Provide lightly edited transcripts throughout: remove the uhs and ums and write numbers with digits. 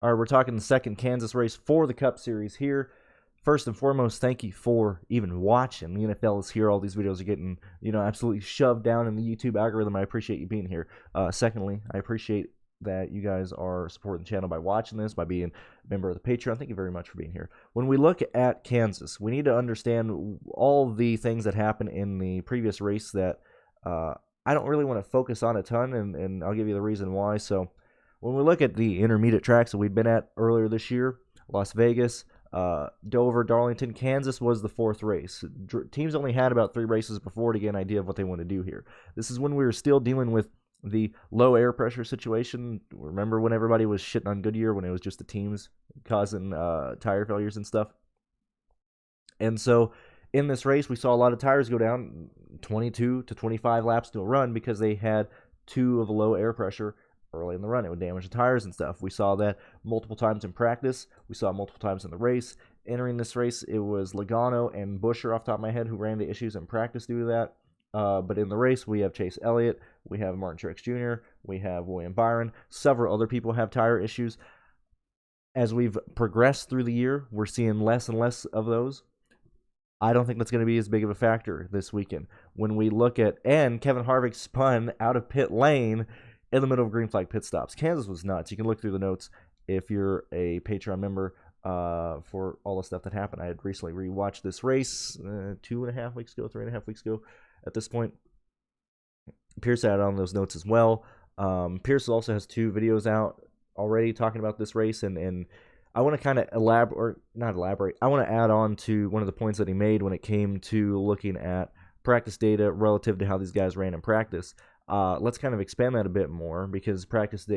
All right, we're talking the second Kansas race for the Cup Series here. First and foremost, thank you for even watching. The NFL is here. All these videos are getting, absolutely shoved down in the YouTube algorithm. I appreciate you being here. Secondly, I appreciate that you guys are supporting the channel by watching this, by being a member of the Patreon. Thank you very much for being here. When we look at Kansas, we need to understand all the things that happened in the previous race that I don't really want to focus on a ton, and I'll give you the reason why. So when we look at the intermediate tracks that we've been at earlier this year, Las Vegas, Dover, Darlington, Kansas was the fourth race. Teams only had about 3 races before to get an idea of what they want to do here. This is when we were still dealing with the low air pressure situation. Remember when everybody was shitting on Goodyear when it was just the teams causing tire failures and stuff? And so in this race, we saw a lot of tires go down 22 to 25 laps to a run because they had 2 of the low air pressure early in the run. It would damage the tires and stuff. We saw that multiple times in practice. We saw it multiple times in the race. Entering this race, it was Logano and Buescher off the top of my head who ran the issues in practice due to that. But in the race, we have Chase Elliott, we have Martin Truex Jr., we have William Byron. Several other people have tire issues. As we've progressed through the year, we're seeing less and less of those. I don't think that's going to be as big of a factor this weekend. When we look at, and Kevin Harvick spun out of pit lane in the middle of green flag pit stops. Kansas was nuts. You can look through the notes if you're a Patreon member for all the stuff that happened. I had recently rewatched this race 2.5 weeks ago, 3.5 weeks ago at this point. Pearce added on those notes as well. Pearce also has 2 videos out already talking about this race, and I want to kind of not elaborate. I want to add on to one of the points that he made when it came to looking at practice data relative to how these guys ran in practice. Let's kind of expand that a bit more because practice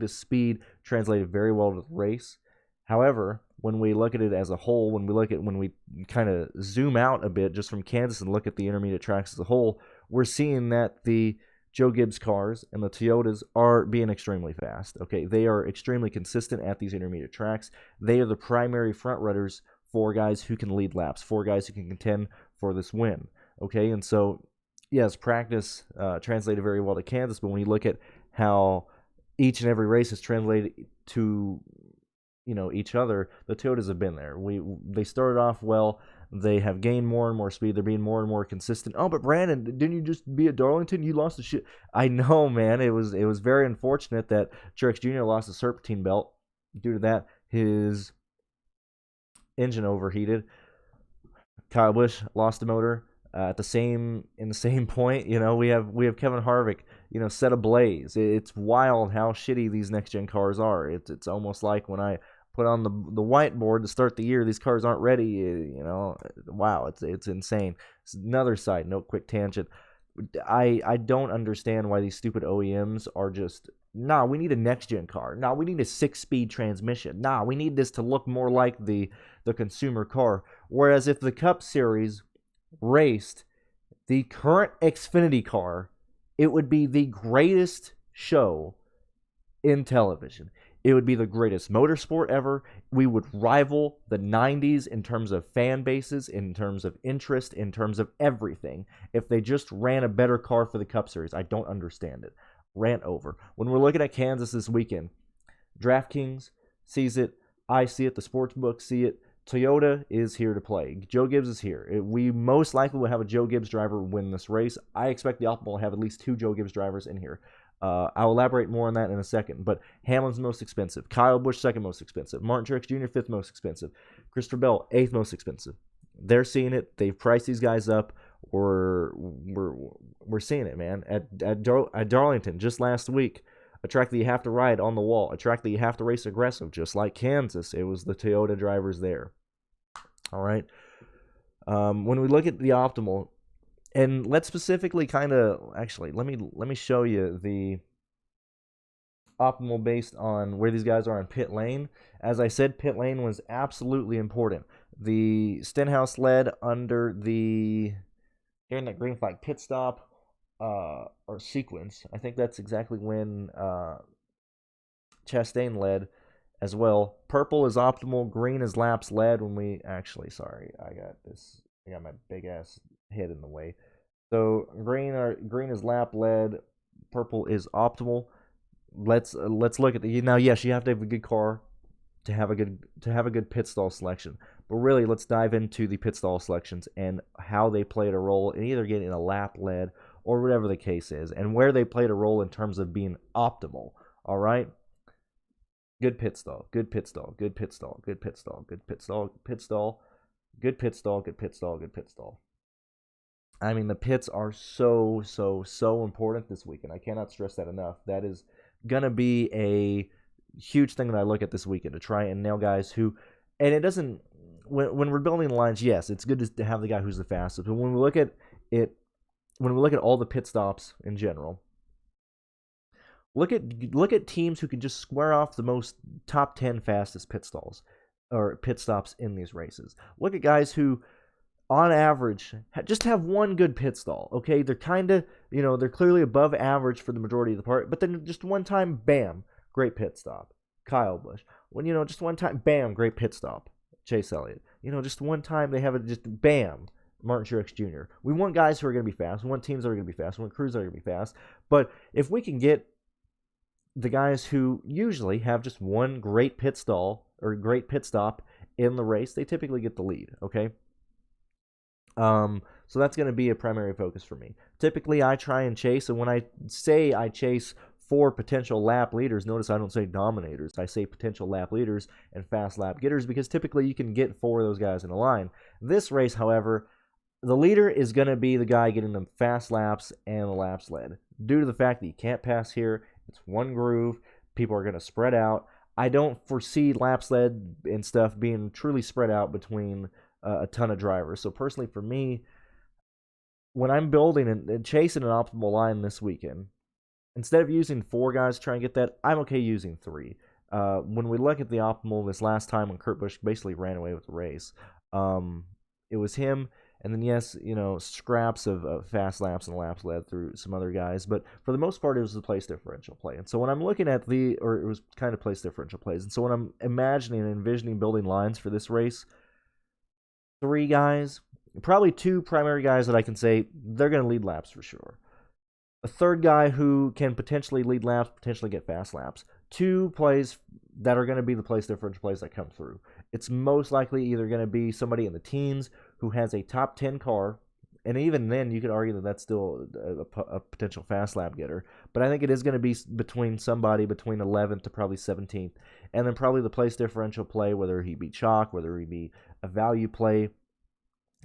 speed translated very well to the race. However, when we look at it as a whole, when we kind of zoom out a bit just from Kansas and look at the intermediate tracks as a whole, we're seeing that the Joe Gibbs cars and the Toyotas are being extremely fast. Okay, they are extremely consistent at these intermediate tracks. They are the primary front runners for guys who can lead laps, for guys who can contend for this win. Okay, and so yes, practice translated very well to Kansas, but when you look at how each and every race is translated to each other, the Toyotas have been there. They started off well. They have gained more and more speed. They're being more and more consistent. Oh, but Brandon, didn't you just be at Darlington? You lost the shit. I know, man. It was very unfortunate that Truex Jr. lost the serpentine belt. Due to that, his engine overheated. Kyle Busch lost the motor in the same point. We have Kevin Harvick, set ablaze. It's wild how shitty these next gen cars are. It's almost like when I put on the whiteboard to start the year, these cars aren't ready. Wow, it's insane. It's another side note, quick tangent. I don't understand why these stupid OEMs are just, nah, we need a next gen car. Nah, we need a 6-speed transmission. Nah, we need this to look more like the consumer car. Whereas if the Cup Series raced the current Xfinity car, it would be the greatest show in television. It would be the greatest motorsport ever. We would rival the 90s in terms of fan bases, in terms of interest, in terms of everything. If they just ran a better car for the Cup Series, I don't understand it. Rant over. When we're looking at Kansas this weekend, DraftKings sees it. I see it. The sportsbooks see it. Toyota is here to play. Joe Gibbs is here. We most likely will have a Joe Gibbs driver win this race. I expect the Optimal will have at least 2 Joe Gibbs drivers in here. I'll elaborate more on that in a second. But Hamlin's most expensive. Kyle Busch, second most expensive. Martin Truex Jr., 5th most expensive. Christopher Bell, 8th most expensive. They're seeing it. They've priced these guys up. We're seeing it, man. At Darlington just last week, a track that you have to ride on the wall, a track that you have to race aggressive, just like Kansas. It was the Toyota drivers there. All right. When we look at the Optimal, and let's specifically let me show you the Optimal based on where these guys are in pit lane. As I said, pit lane was absolutely important. The Stenhouse led during that green flag pit stop or sequence. I think that's exactly when Chastain led as well. Purple is Optimal, green is laps led. I got my big ass head in the way. So green is lap led, purple is Optimal. Let's look at now. Yes, you have to have a good car to have a good pit stall selection. But really, let's dive into the pit stall selections and how they played a role in either getting a lap led or whatever the case is, and where they played a role in terms of being optimal. All right. Good pit stall, good pit stall, good pit stall, good pit stall, good pit stall, pit stall, good pit stall, good pit stall, good pit stall. I mean, the pits are so important this weekend. I cannot stress that enough. That is going to be a huge thing that I look at this weekend to try and nail guys who, and it doesn't, when we're building lines, yes, it's good to have the guy who's the fastest. But when we look at it, when we look at all the pit stops in general, look at teams who can just square off the most top 10 fastest pit stalls or pit stops in these races. Look at guys who, on average, just have one good pit stall. Okay, they're kind of, they're clearly above average for the majority of the part, but then just one time, bam, great pit stop. Kyle Busch. When, just one time, bam, great pit stop. Chase Elliott. Just one time they have it, just bam, Martin Truex Jr. We want guys who are going to be fast. We want teams that are going to be fast. We want crews that are going to be fast. But if we can get the guys who usually have just one great pit stall or great pit stop in the race, they typically get the lead, okay? So that's going to be a primary focus for me. Typically, I try and chase, and when I say I chase for potential lap leaders, notice I don't say dominators. I say potential lap leaders and fast lap getters because typically you can get 4 of those guys in a line. This race, however, the leader is going to be the guy getting them fast laps and the laps led. Due to the fact that you can't pass here, it's one groove, people are going to spread out. I don't foresee laps led and stuff being truly spread out between a ton of drivers. So personally for me, when I'm building and chasing an optimal line this weekend, instead of using 4 guys to try and get that, I'm okay using 3. When we look at the optimal this last time when Kurt Busch basically ran away with the race, it was him, and then yes, scraps of fast laps and laps led through some other guys, but for the most part it was the place differential play. And so when I'm looking at it was kind of place differential plays. And so when I'm imagining and envisioning building lines for this race, 3 guys, probably 2 primary guys that I can say they're going to lead laps for sure. A 3rd guy who can potentially lead laps, potentially get fast laps. 2 plays that are going to be the place differential plays that come through. It's most likely either going to be somebody in the teens who has a top 10 car, and even then you could argue that that's still a potential fast lap getter. But I think it is going to be between somebody between 11th to probably 17th, and then probably the place differential play, whether he be chalk, whether he be a value play.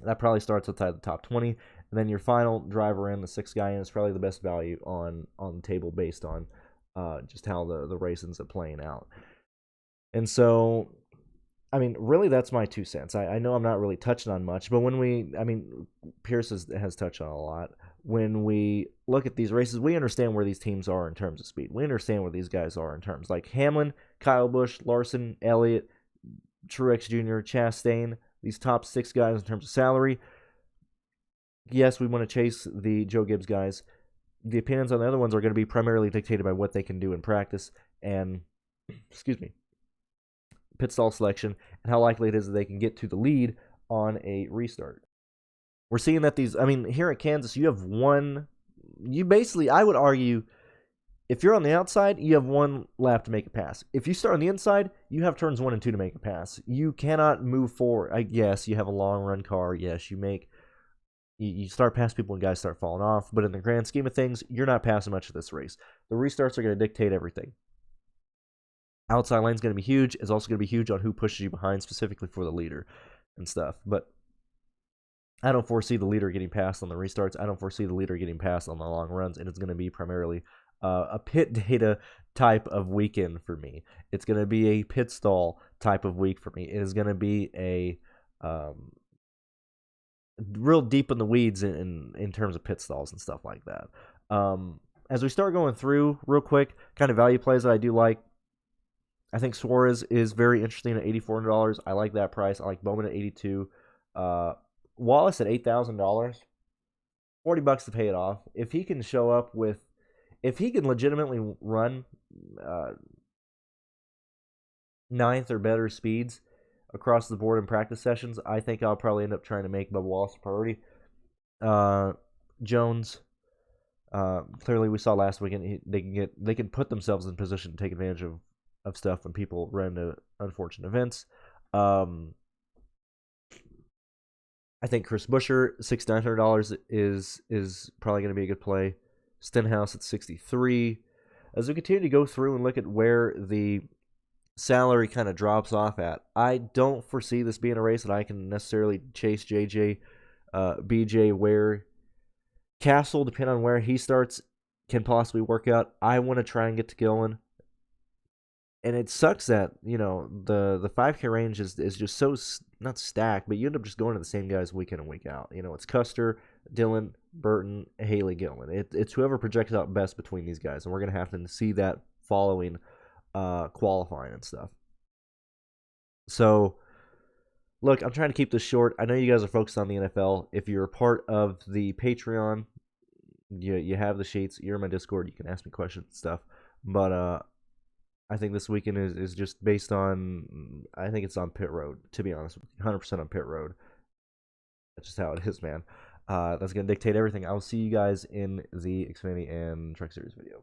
That probably starts outside the top 20. And then your final driver in, the 6th guy in, is probably the best value on the table based on just how the race ends up playing out. And so, I mean, really that's my 2 cents. I know I'm not really touching on much, but Pearce has touched on a lot. When we look at these races, we understand where these teams are in terms of speed. We understand where these guys are in terms like Hamlin, Kyle Busch, Larson, Elliott, Truex Jr., Chastain, these top 6 guys in terms of salary. Yes, we want to chase the Joe Gibbs guys. The opinions on the other ones are going to be primarily dictated by what they can do in practice and, pit stall selection and how likely it is that they can get to the lead on a restart. We're seeing that here at Kansas, you have I would argue, if you're on the outside, you have 1 lap to make a pass. If you start on the inside, you have turns 1 and 2 to make a pass. You cannot move forward. Yes, you have a long run car. Yes, you start past people and guys start falling off. But in the grand scheme of things, you're not passing much of this race. The restarts are going to dictate everything. Outside lane's going to be huge. It's also going to be huge on who pushes you behind, specifically for the leader and stuff. But I don't foresee the leader getting passed on the restarts. I don't foresee the leader getting passed on the long runs. And it's going to be primarily a pit data type of weekend for me. It's going to be a pit stall type of week for me. It is going to be a real deep in the weeds in terms of pit stalls and stuff like that. As we start going through real quick, kind of value plays that I do like. I think Suarez is very interesting at $8,400. I like that price. I like Bowman at $82,000. Wallace at $8,000. $40 to pay it off. If he can show up if he can legitimately run 9th or better speeds across the board in practice sessions, I think I'll probably end up trying to make Bubba Wallace a priority. Jones, clearly we saw last weekend they can put themselves in position to take advantage of stuff when people run into unfortunate events. I think Chris Buescher, $6,900 is probably going to be a good play. Stenhouse at 63. As we continue to go through and look at where the salary kind of drops off at, I don't foresee this being a race that I can necessarily chase JJ, BJ, where Castle, depending on where he starts, can possibly work out. I want to try and get to Gillen. And it sucks that, the 5K range is just so, not stacked, but you end up just going to the same guys week in and week out. It's Custer, Dillon, Burton, Haley, Gillen. It's whoever projects out best between these guys. And we're going to have to see that following qualifying and stuff. So, look, I'm trying to keep this short. I know you guys are focused on the NFL. If you're a part of the Patreon, you have the sheets. You're in my Discord. You can ask me questions and stuff. But I think this weekend is just based on, I think it's on pit road, to be honest with you. 100% on pit road. That's just how it is, man. That's going to dictate everything. I will see you guys in the Xfinity and Truck Series video.